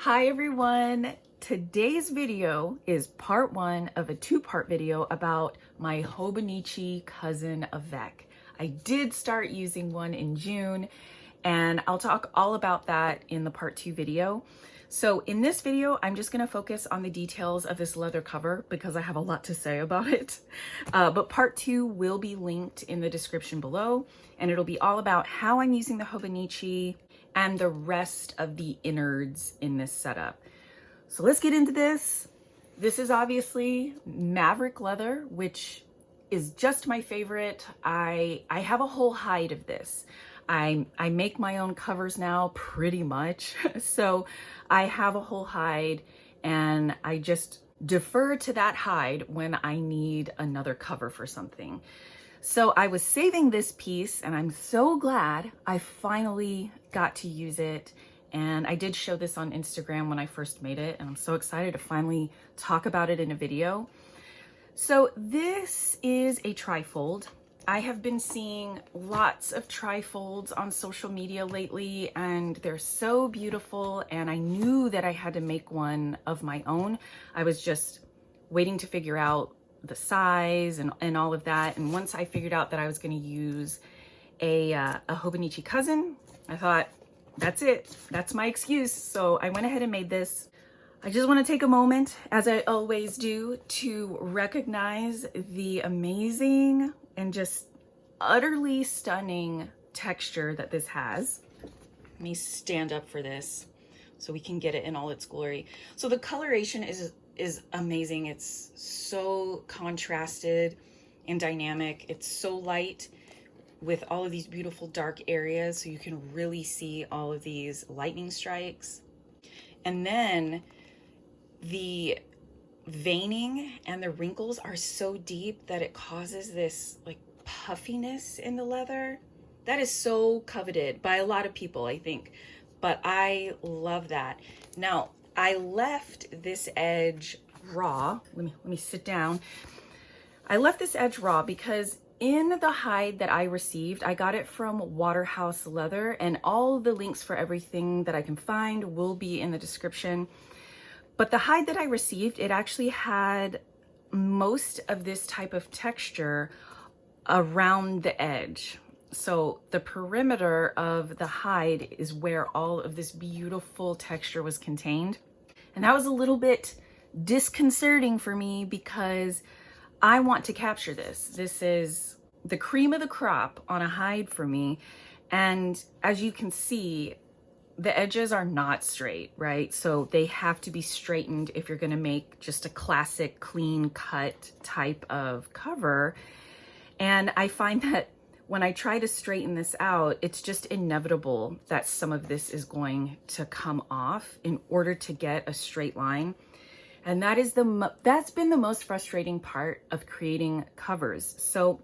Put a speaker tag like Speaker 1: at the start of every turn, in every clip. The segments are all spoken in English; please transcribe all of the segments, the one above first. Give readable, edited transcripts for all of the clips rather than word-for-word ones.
Speaker 1: Hi everyone! Today's video is part one of a two-part video about my Hobonichi Cousin Avec. I did start using one in June and I'll talk all about that in the part two video. So in this video, I'm just gonna focus on the details of this leather cover because I have a lot to say about it. But part two will be linked in the description below and it'll be all about how I'm using the Hobonichi and the rest of the innards in this setup. So let's get into this. This is obviously Maverick leather, which is just my favorite. I have a whole hide of this. I make my own covers now pretty much. So I have a whole hide and I just defer to that hide when I need another cover for something. So I was saving this piece and I'm so glad I finally got to use it. And I did show this on Instagram when I first made it and I'm so excited to finally talk about it in a video. So this is a trifold. I have been seeing lots of trifolds on social media lately and they're so beautiful and I knew that I had to make one of my own. I was just waiting to figure out the size and all of that. And once I figured out that I was going to use a Hobonichi Cousin, I thought, that's it. That's my excuse. So I went ahead and made this. I just want to take a moment, as I always do, to recognize the amazing and just utterly stunning texture that this has. Let me stand up for this so we can get it in all its glory. So the coloration is amazing. It's so contrasted and dynamic. It's so light with all of these beautiful dark areas, so you can really see all of these lightning strikes. And then the veining and the wrinkles are so deep that it causes this like puffiness in the leather. That is so coveted by a lot of people, I think, but I love that. Now, I left this edge raw. Let me sit down. I left this edge raw because in the hide that I received, I got it from Waterhouse leather, and all the links for everything that I can find will be in the description. But the hide that I received, it actually had most of this type of texture around the edge. So the perimeter of the hide is where all of this beautiful texture was contained. And that was a little bit disconcerting for me because I want to capture this. This is the cream of the crop on a hide for me. And as you can see, the edges are not straight, right? So they have to be straightened if you're gonna make just a classic clean cut type of cover. And I find that when I try to straighten this out, it's just inevitable that some of this is going to come off in order to get a straight line. And that's been the most frustrating part of creating covers. So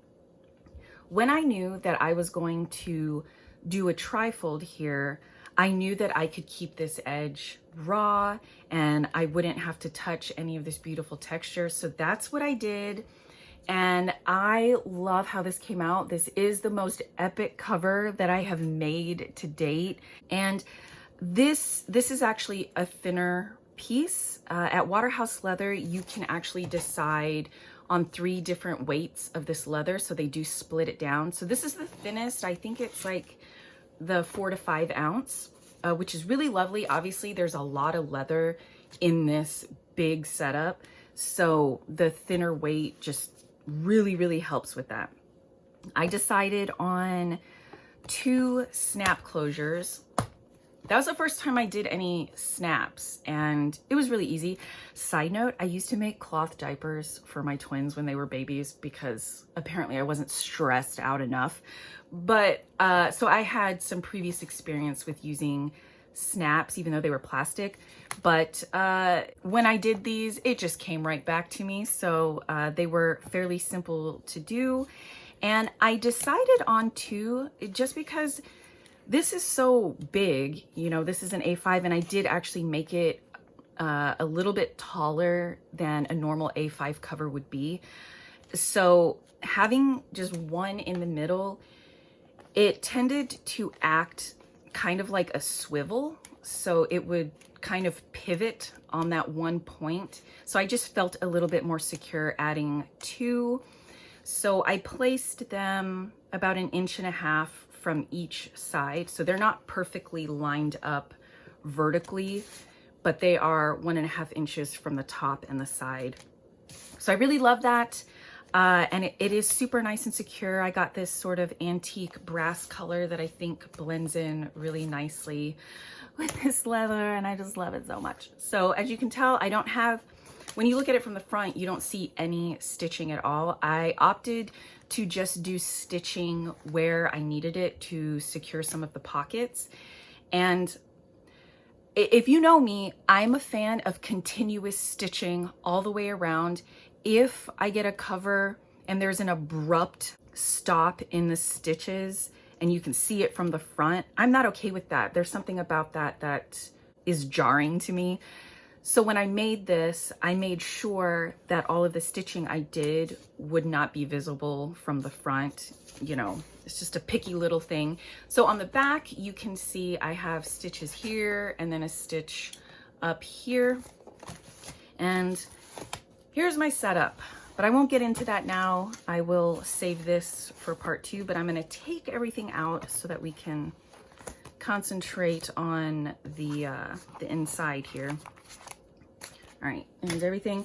Speaker 1: when I knew that I was going to do a trifold here, I knew that I could keep this edge raw and I wouldn't have to touch any of this beautiful texture. So that's what I did. And I love how this came out. This is the most epic cover that I have made to date. And this is actually a thinner piece. At Waterhouse Leather, you can actually decide on 3 different weights of this leather. So they do split it down. So this is the thinnest. I think it's like the 4 to 5 ounce, which is really lovely. Obviously, there's a lot of leather in this big setup. So the thinner weight just really, really helps with that. I decided on 2 snap closures. That was the first time I did any snaps and it was really easy. Side note, I used to make cloth diapers for my twins when they were babies because apparently I wasn't stressed out enough. But so I had some previous experience with using snaps, even though they were plastic. But when I did these, it just came right back to me. So they were fairly simple to do. And I decided on 2 just because this is so big, you know, this is an A5 and I did actually make it a little bit taller than a normal A5 cover would be. So having just one in the middle, it tended to act kind of like a swivel. So it would kind of pivot on that one point. So I just felt a little bit more secure adding two. So I placed them about 1.5 inches from each side. So they're not perfectly lined up vertically, but they are 1.5 inches from the top and the side. So I really love that. And it is super nice and secure. I got this sort of antique brass color that I think blends in really nicely with this leather, and I just love it so much. So as you can tell, I don't have, when you look at it from the front, you don't see any stitching at all. I opted to just do stitching where I needed it to secure some of the pockets. And if you know me, I'm a fan of continuous stitching all the way around. If I get a cover and there's an abrupt stop in the stitches and you can see it from the front, I'm not okay with that. There's something about that that is jarring to me. So when I made this, I made sure that all of the stitching I did would not be visible from the front. You know, it's just a picky little thing. So on the back, you can see I have stitches here and then a stitch up here. And here's my setup, but I won't get into that now. I will save this for part 2, but I'm gonna take everything out so that we can concentrate on the inside here. All right, and everything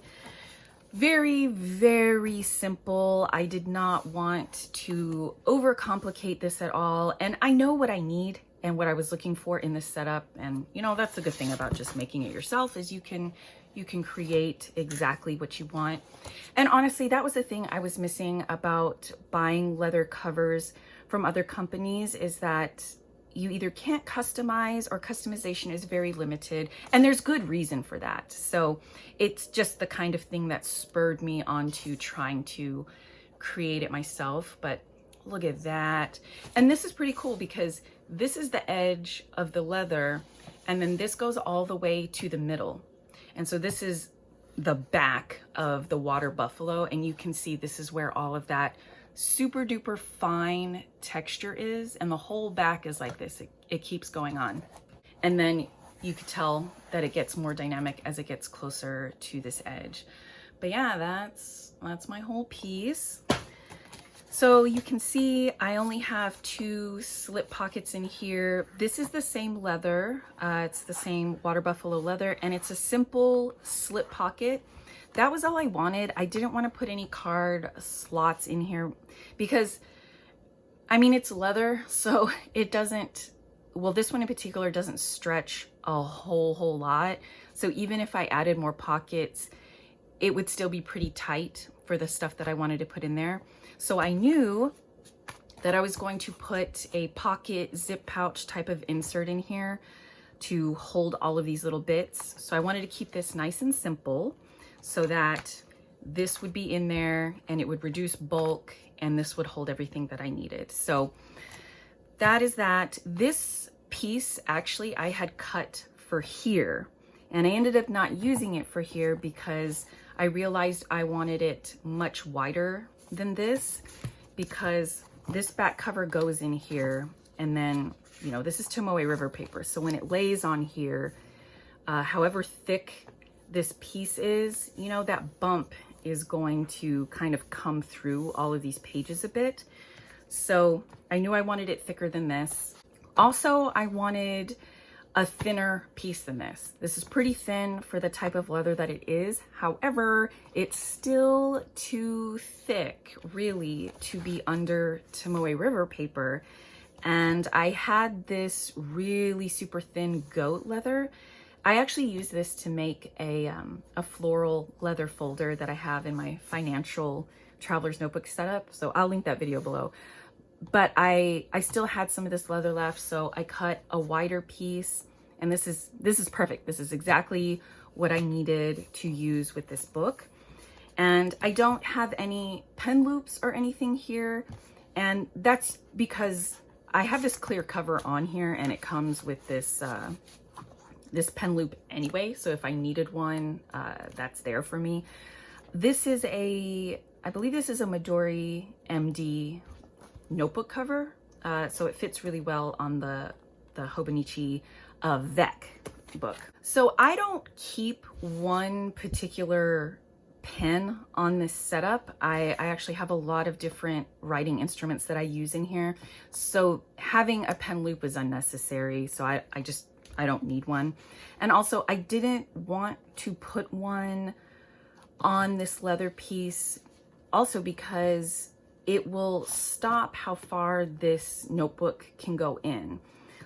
Speaker 1: very, very simple. I did not want to overcomplicate this at all. And I know what I need and what I was looking for in this setup. And you know, that's the good thing about just making it yourself, is you can create exactly what you want. And honestly, that was the thing I was missing about buying leather covers from other companies, is that you either can't customize or customization is very limited, and there's good reason for that. So it's just the kind of thing that spurred me on to trying to create it myself. But look at that. And this is pretty cool because this is the edge of the leather, and then this goes all the way to the middle. And so this is the back of the water buffalo, and you can see this is where all of that super duper fine texture is, and the whole back is like this. It keeps going on. And then you could tell that it gets more dynamic as it gets closer to this edge. But yeah, that's my whole piece. So you can see I only have 2 slip pockets in here. This is the same leather. It's the same water buffalo leather, and it's a simple slip pocket. That was all I wanted. I didn't want to put any card slots in here because, I mean, it's leather, so it doesn't, well, this one in particular doesn't stretch a whole lot. So even if I added more pockets, it would still be pretty tight for the stuff that I wanted to put in there. So I knew that I was going to put a pocket zip pouch type of insert in here to hold all of these little bits. So I wanted to keep this nice and simple, so that this would be in there and it would reduce bulk, and this would hold everything that I needed. So that is that. This piece actually I had cut for here, and I ended up not using it for here because I realized I wanted it much wider than this, because this back cover goes in here, and then, you know, this is Tomoe River paper. So when it lays on here, however thick this piece is, you know, that bump is going to kind of come through all of these pages a bit. So I knew I wanted it thicker than this. Also, I wanted a thinner piece than this. This is pretty thin for the type of leather that it is. However, it's still too thick, really, to be under Tomoe River paper. And I had this really super thin goat leather. I actually use this to make a floral leather folder that I have in my financial traveler's notebook setup. So I'll link that video below. But I still had some of this leather left, so I cut a wider piece, and this is perfect. This is exactly what I needed to use with this book. And I don't have any pen loops or anything here, and that's because I have this clear cover on here, and it comes with this this pen loop anyway, so if I needed one, that's there for me. This is I believe this is a Midori MD notebook cover, so it fits really well on the Hobonichi Avec. book. So I don't keep one particular pen on this setup. I actually have a lot of different writing instruments that I use in here. So having a pen loop was unnecessary. So I don't need one. And also I didn't want to put one on this leather piece also because it will stop how far this notebook can go in.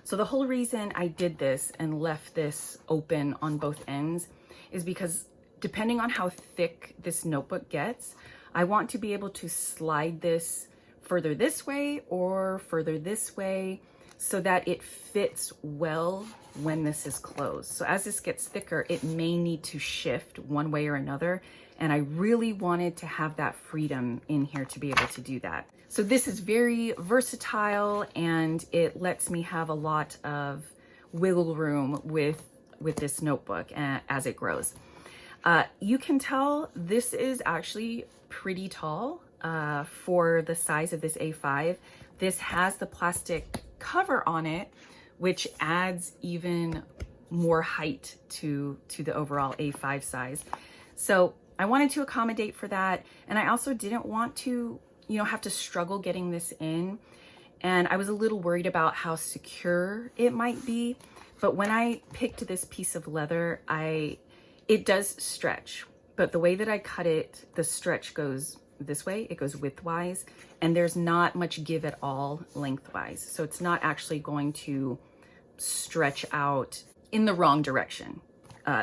Speaker 1: So the whole reason I did this and left this open on both ends is because depending on how thick this notebook gets, I want to be able to slide this further this way or further this way so that it fits well when this is closed. So as this gets thicker, it may need to shift one way or another. And I really wanted to have that freedom in here to be able to do that. So this is very versatile and it lets me have a lot of wiggle room with this notebook as it grows. You can tell this is actually pretty tall for the size of this A5. This has the plastic cover on it, which adds even more height to the overall A5 size. So I wanted to accommodate for that. And I also didn't want to, have to struggle getting this in. And I was a little worried about how secure it might be. But when I picked this piece of leather, it does stretch, but the way that I cut it, the stretch goes this way, it goes widthwise, and there's not much give at all lengthwise. So it's not actually going to stretch out in the wrong direction,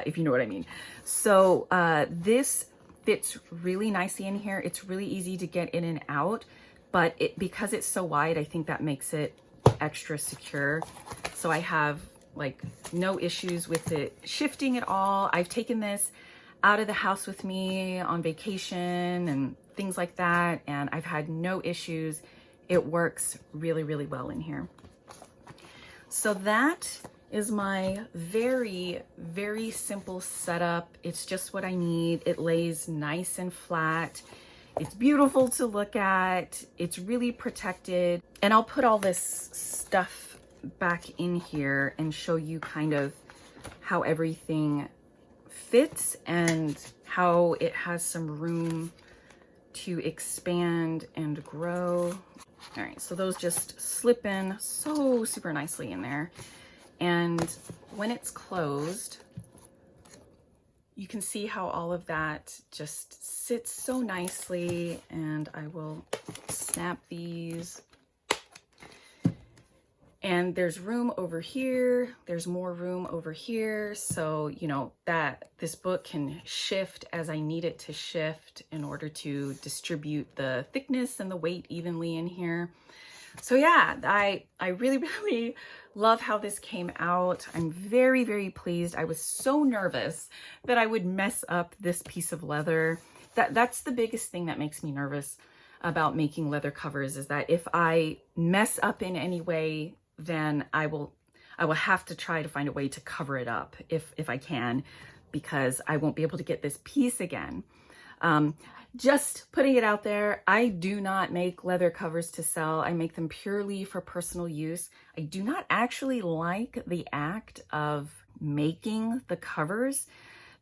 Speaker 1: if you know what I mean. So this fits really nicely in here. It's really easy to get in and out, but because it's so wide, I think that makes it extra secure. So I have like no issues with it shifting at all. I've taken this out of the house with me on vacation and things like that, and I've had no issues. It works really, really well in here. So that is my very, very simple setup. It's just what I need. It lays nice and flat. It's beautiful to look at. It's really protected. And I'll put all this stuff back in here and show you kind of how everything fits and how it has some room to expand and grow. All right, so those just slip in so super nicely in there. And when it's closed, you can see how all of that just sits so nicely. And I will snap these. And there's room over here, there's more room over here. So, that this book can shift as I need it to shift in order to distribute the thickness and the weight evenly in here. So yeah, I really, really love how this came out. I'm very, very pleased. I was so nervous that I would mess up this piece of leather. That's the biggest thing that makes me nervous about making leather covers, is that if I mess up in any way, then I will have to try to find a way to cover it up if I can, because I won't be able to get this piece again. Just putting it out there, I do not make leather covers to sell. I make them purely for personal use. I do not actually like the act of making the covers.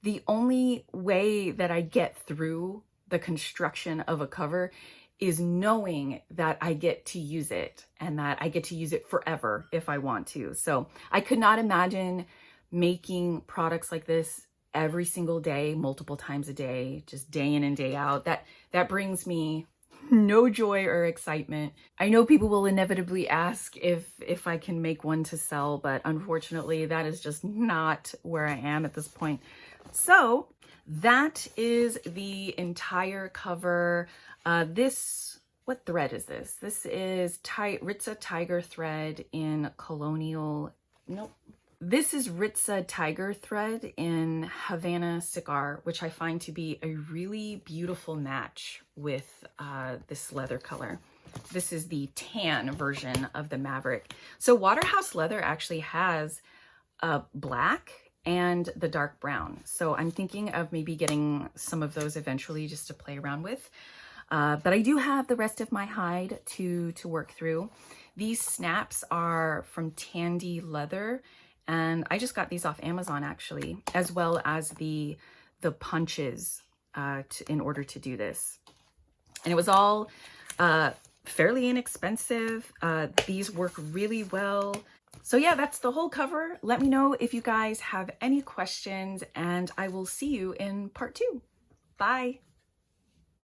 Speaker 1: The only way that I get through the construction of a cover is knowing that I get to use it and that I get to use it forever if I want to. So I could not imagine making products like this every single day, multiple times a day, just day in and day out. That brings me no joy or excitement. I know people will inevitably ask if I can make one to sell, but unfortunately that is just not where I am at this point. So that is the entire cover. What thread is this? This is Ritza Tiger thread in Colonial, nope. This is Ritza Tiger thread in Havana Cigar, which I find to be a really beautiful match with this leather color. This is the tan version of the Maverick. So Waterhouse leather actually has black and the dark brown. So I'm thinking of maybe getting some of those eventually just to play around with. But I do have the rest of my hide to work through. These snaps are from Tandy leather, And I just got these off Amazon actually, as well as the punches in order to do this. And it was all fairly inexpensive. These work really well. So yeah, that's the whole cover. Let me know if you guys have any questions, and I will see you in part 2. Bye.